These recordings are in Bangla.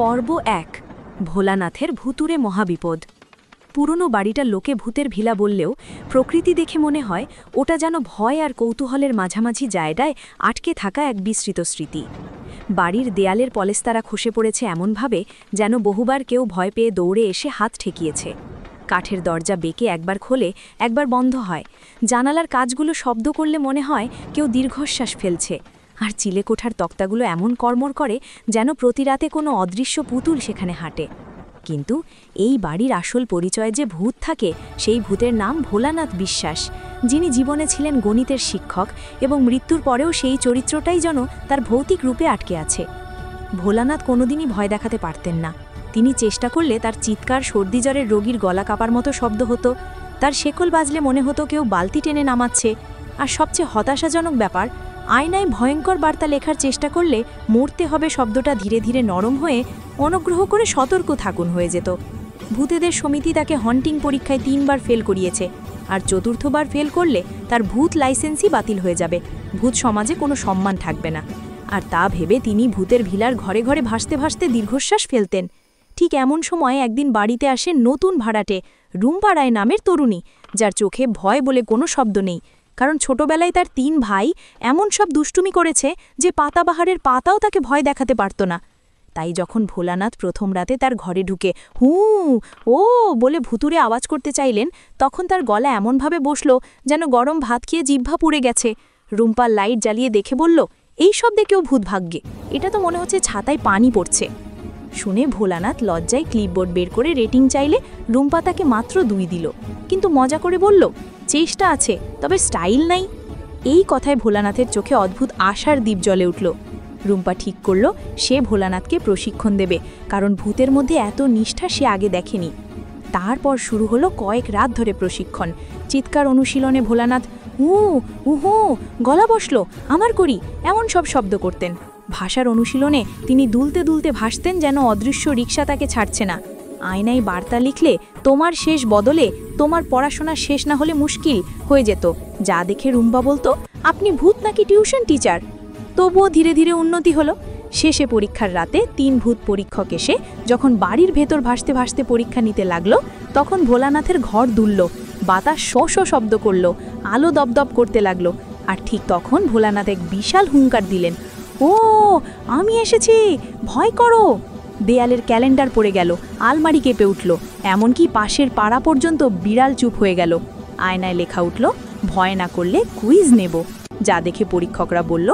পর্ব ১ ভোলানাথের ভুতুরে মহাবিপদ। পুরনো বাড়িটা লোকে ভূতের ভিলা বললেও প্রকৃতি দেখে মনে হয় ওটা যেন ভয় আর কৌতূহলের মাঝামাঝি জায়গায় আটকে থাকা এক বিস্তৃত স্মৃতি। বাড়ির দেয়ালের পলেস্তারা খসে পড়েছে এমনভাবে যেন বহুবার কেউ ভয় পেয়ে দৌড়ে এসে হাত ঠেকিয়েছে। কাঠের দরজা বেঁকে একবার খোলে একবার বন্ধ হয়, জানালার কাজগুলো শব্দ করলে মনে হয় কেউ দীর্ঘশ্বাস ফেলছে, আর চিলেকোঠার তক্তাগুলো এমন কর্মর করে যেন প্রতি রাতে কোনো অদৃশ্য পুতুল সেখানে হাঁটে। কিন্তু এই বাড়ির আসল পরিচয়ে যে ভূত থাকে সেই ভূতের নাম ভোলানাথ বিশ্বাস, যিনি জীবনে ছিলেন গণিতের শিক্ষক এবং মৃত্যুর পরেও সেই চরিত্রটাই যেন তার ভৌতিক রূপে আটকে আছে। ভোলানাথ কোনোদিনই ভয় দেখাতে পারতেন না। তিনি চেষ্টা করলে তার চিৎকার সর্দি জ্বরের রোগীর গলা কাপার মতো শব্দ হতো, তার শেকল বাজলে মনে হতো কেউ বালতি টেনে নামাচ্ছে, আর সবচেয়ে হতাশাজনক ব্যাপার, আয়নায় ভয়ঙ্কর বার্তা লেখার চেষ্টা করলে মরতে হবে শব্দটা ধীরে ধীরে নরম হয়ে অনুগ্রহ করে সতর্ক থাকুন হয়ে যেত। ভূতেদের সমিতি তাকে হন্টিং পরীক্ষায় ৩ বার ফেল করিয়েছে, আর চতুর্থবার ফেল করলে তার ভূত লাইসেন্সই বাতিল হয়ে যাবে, ভূত সমাজে কোনো সম্মান থাকবে না। আর তা ভেবে তিনি ভূতের ভিলার ঘরে ঘরে ভাসতে ভাসতে দীর্ঘশ্বাস ফেলতেন। ঠিক এমন সময় একদিন বাড়িতে আসে নতুন ভাড়াটে রুম্পা রায় নামের তরুণী, যার চোখে ভয় বলে কোনো শব্দ নেই, কারণ ছোটবেলায় তার ৩ ভাই এমন সব দুষ্টুমি করেছে যে পাতাবাহারের পাতাও তাকে ভয় দেখাতে পারত না। তাই যখন ভোলানাথ প্রথম রাতে তার ঘরে ঢুকে হু ও বলে ভুতুরে আওয়াজ করতে চাইলেন, তখন তার গলা এমনভাবে বসল যেন গরম ভাত খেয়ে জিহ্বা পুড়ে গেছে। রুম্পা লাইট জ্বালিয়ে দেখে বলল, এই শব্দে কেউ ভূত ভাগ্যে, এটা তো মনে হচ্ছে ছাতায় পানি পড়ছে। শুনে ভোলানাথ লজ্জায় ক্লিপবোর্ড বের করে রেটিং চাইলে রুম্পা তাকে মাত্র ২ দিল, কিন্তু মজা করে বলল, চেষ্টা আছে তবে স্টাইল নাই। এই কথায় ভোলানাথের চোখে অদ্ভুত আশার দ্বীপ জ্বলে উঠল। রুম্পা ঠিক করল সে ভোলানাথকে প্রশিক্ষণ দেবে, কারণ ভূতের মধ্যে এত নিষ্ঠা সে আগে দেখেনি। তারপর শুরু হলো কয়েক রাত ধরে প্রশিক্ষণ। চিৎকার অনুশীলনে ভোলানাথ উহু গলা বসলো আমার করি এমন সব শব্দ করতেন। ভাষার অনুশীলনে তিনি দুলতে দুলতে ভাসতেন যেন অদৃশ্য রিক্সা তাকে ছাড়ছে না। আয়নায় বার্তা লিখলে তোমার শেষ বদলে তোমার পড়াশোনা শেষ না হলে মুশকিল হয়ে যেত, যা দেখে রুম্পা বলতো, আপনি ভূত নাকি টিউশন টিচার। তবুও ধীরে ধীরে উন্নতি হলো। শেষে পরীক্ষার রাতে ৩ ভূত পরীক্ষক এসে যখন বাড়ির ভেতর ভাসতে ভাসতে পরীক্ষা নিতে লাগলো, তখন ভোলানাথের ঘর দুলল, বাতাস শো শো শব্দ করল, আলো দপদপ করতে লাগলো। আর ঠিক তখন ভোলানাথ এক বিশাল হুঙ্কার দিলেন, ও আমি এসেছি, ভয় করো। দেয়ালের ক্যালেন্ডার পড়ে গেল, আলমারি কেঁপে উঠল, এমনকি পাশের পাড়া পর্যন্ত বিড়াল চুপ হয়ে গেল। আয়নায় লেখা উঠল, ভয় না করলে কুইজ নেব। যা দেখে পরীক্ষকরা বলল,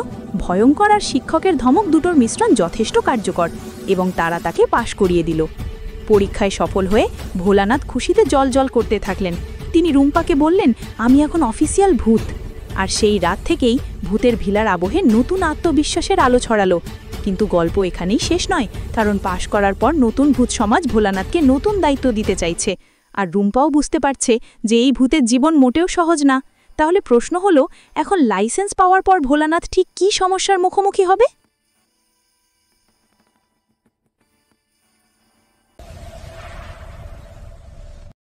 ভয়ঙ্কর আর শিক্ষকের ধমক দুটোর মিশ্রণ যথেষ্ট কার্যকর, এবং তারা তাকে পাশ করিয়ে দিল। পরীক্ষায় সফল হয়ে ভোলানাথ খুশিতে জল করতে থাকলেন। তিনি রুম্পাকে বললেন, আমি এখন অফিসিয়াল ভূত। আর সেই রাত থেকেই ভূতের ভিলার আবহে নতুন আত্মবিশ্বাসের আলো ছড়ালো। কিন্তু গল্প এখানেই শেষ নয়, কারণ পাশ করার পর নতুন ভূত সমাজ ভোলানাথকে নতুন দায়িত্ব দিতে চাইছে, আর রুম্পাও বুঝতে পারছে যে এই ভূতের জীবন মোটেও সহজ না। তাহলে প্রশ্ন হলো, এখন লাইসেন্স পাওয়ার পর ভোলানাথ ঠিক কী সমস্যার মুখোমুখি হবে?